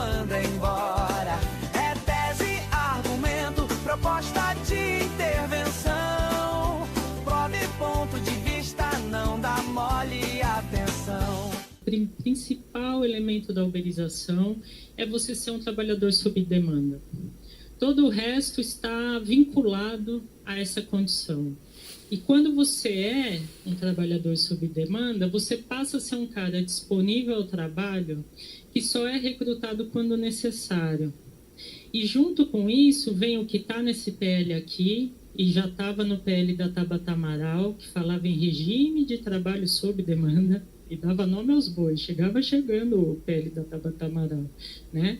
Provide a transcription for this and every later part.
manda embora. É tese, argumento, proposta de intervenção. Prova e ponto de vista, não dá mole, atenção. O principal elemento da uberização é você ser um trabalhador sob demanda. Todo o resto está vinculado a essa condição. E quando você é um trabalhador sob demanda, você passa a ser um cara disponível ao trabalho que só é recrutado quando necessário. E junto com isso vem o que está nesse PL aqui, e já estava no PL da Tabata Amaral, que falava em regime de trabalho sob demanda, e dava nome aos bois, chegando o PL da Tabata Amaral, né?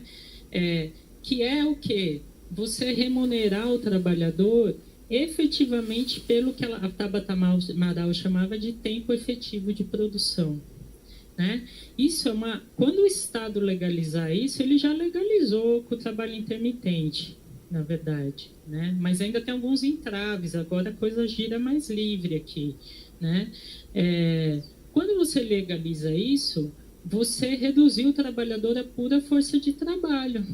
Que é o quê? Você remunerar o trabalhador efetivamente pelo que a Tabata Amaral chamava de tempo efetivo de produção, né? Isso quando o Estado legalizar isso, ele já legalizou com o trabalho intermitente, na verdade, né? Mas ainda tem alguns entraves, agora a coisa gira mais livre aqui, né? Quando você legaliza isso, você reduziu o trabalhador a pura força de trabalho.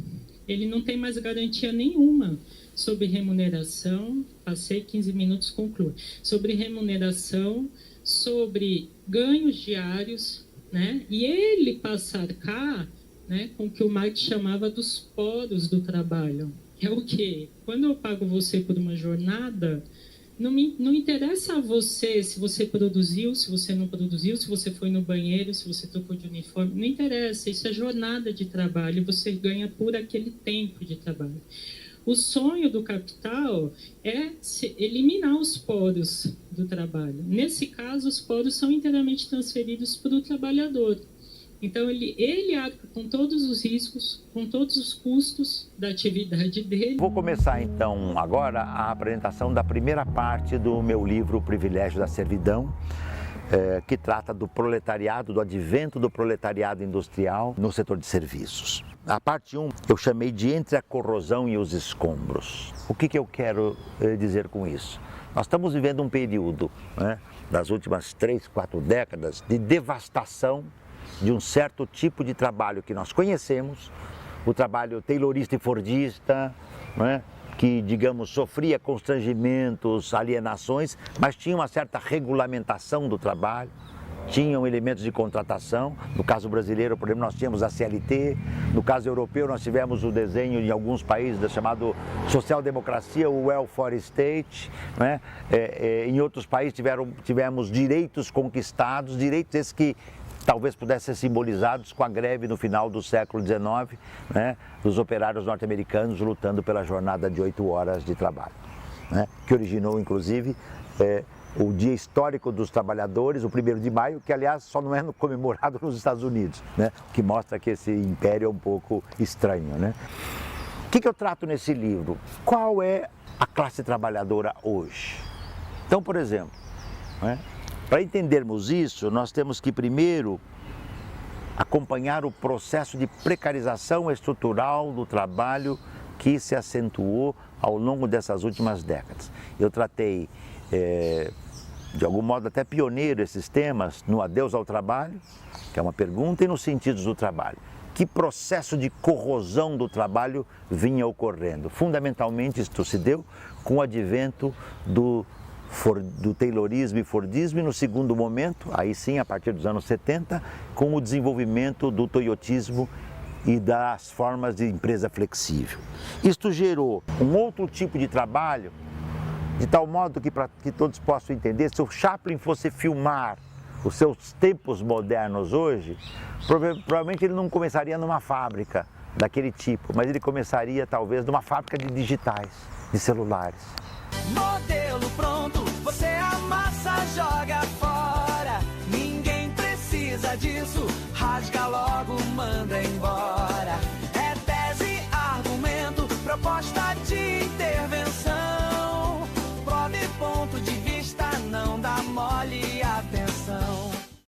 Ele não tem mais garantia nenhuma sobre remuneração, passei 15 minutos, concluo, sobre remuneração, sobre ganhos diários, né? E ele passa a arcar, né, com o que o Marx chamava dos poros do trabalho. É o quê? Quando eu pago você por uma jornada, não interessa a você se você produziu, se você não produziu, se você foi no banheiro, se você trocou de uniforme, não interessa, isso é jornada de trabalho, você ganha por aquele tempo de trabalho. O sonho do capital é eliminar os poros do trabalho. Nesse caso, os poros são inteiramente transferidos para o trabalhador. Então, ele arca com todos os riscos, com todos os custos da atividade dele. Vou começar, então, agora a apresentação da primeira parte do meu livro O Privilégio da Servidão, que trata do proletariado, do advento do proletariado industrial no setor de serviços. A parte 1 eu chamei de Entre a Corrosão e os Escombros. O que eu quero dizer com isso? Nós estamos vivendo um período, né, das últimas 3, 4 décadas de devastação de um certo tipo de trabalho que nós conhecemos, o trabalho taylorista e fordista, né, que, digamos, sofria constrangimentos, alienações, mas tinha uma certa regulamentação do trabalho, tinham elementos de contratação. No caso brasileiro, por exemplo, nós tínhamos a CLT, no caso europeu nós tivemos o desenho em alguns países chamado social-democracia, o welfare state, né? Em outros países tivemos direitos conquistados, direitos esses que talvez pudessem ser simbolizados com a greve no final do século XIX, né, dos operários norte-americanos lutando pela jornada de 8 horas de trabalho, né, que originou, inclusive, o Dia Histórico dos Trabalhadores, o 1º de maio, que, aliás, só não é comemorado nos Estados Unidos, né, que mostra que esse império é um pouco estranho, né. O que eu trato nesse livro? Qual é a classe trabalhadora hoje? Então, por exemplo, né, para entendermos isso, nós temos que primeiro acompanhar o processo de precarização estrutural do trabalho que se acentuou ao longo dessas últimas décadas. Eu tratei, de algum modo até pioneiro, esses temas no Adeus ao Trabalho, que é uma pergunta, e nos Sentidos do Trabalho. Que processo de corrosão do trabalho vinha ocorrendo? Fundamentalmente, isto se deu com o advento do taylorismo e fordismo, e no segundo momento, aí sim, a partir dos anos 70, com o desenvolvimento do toyotismo e das formas de empresa flexível. Isto gerou um outro tipo de trabalho, de tal modo que, para que todos possam entender, se o Chaplin fosse filmar os seus tempos modernos hoje, provavelmente ele não começaria numa fábrica daquele tipo, mas ele começaria talvez numa fábrica de digitais, de celulares. Modelo pronto, você amassa, joga fora. Ninguém precisa disso, rasga logo, manda embora. É tese, argumento, proposta de intervenção. Prova e ponto de vista, não dá mole,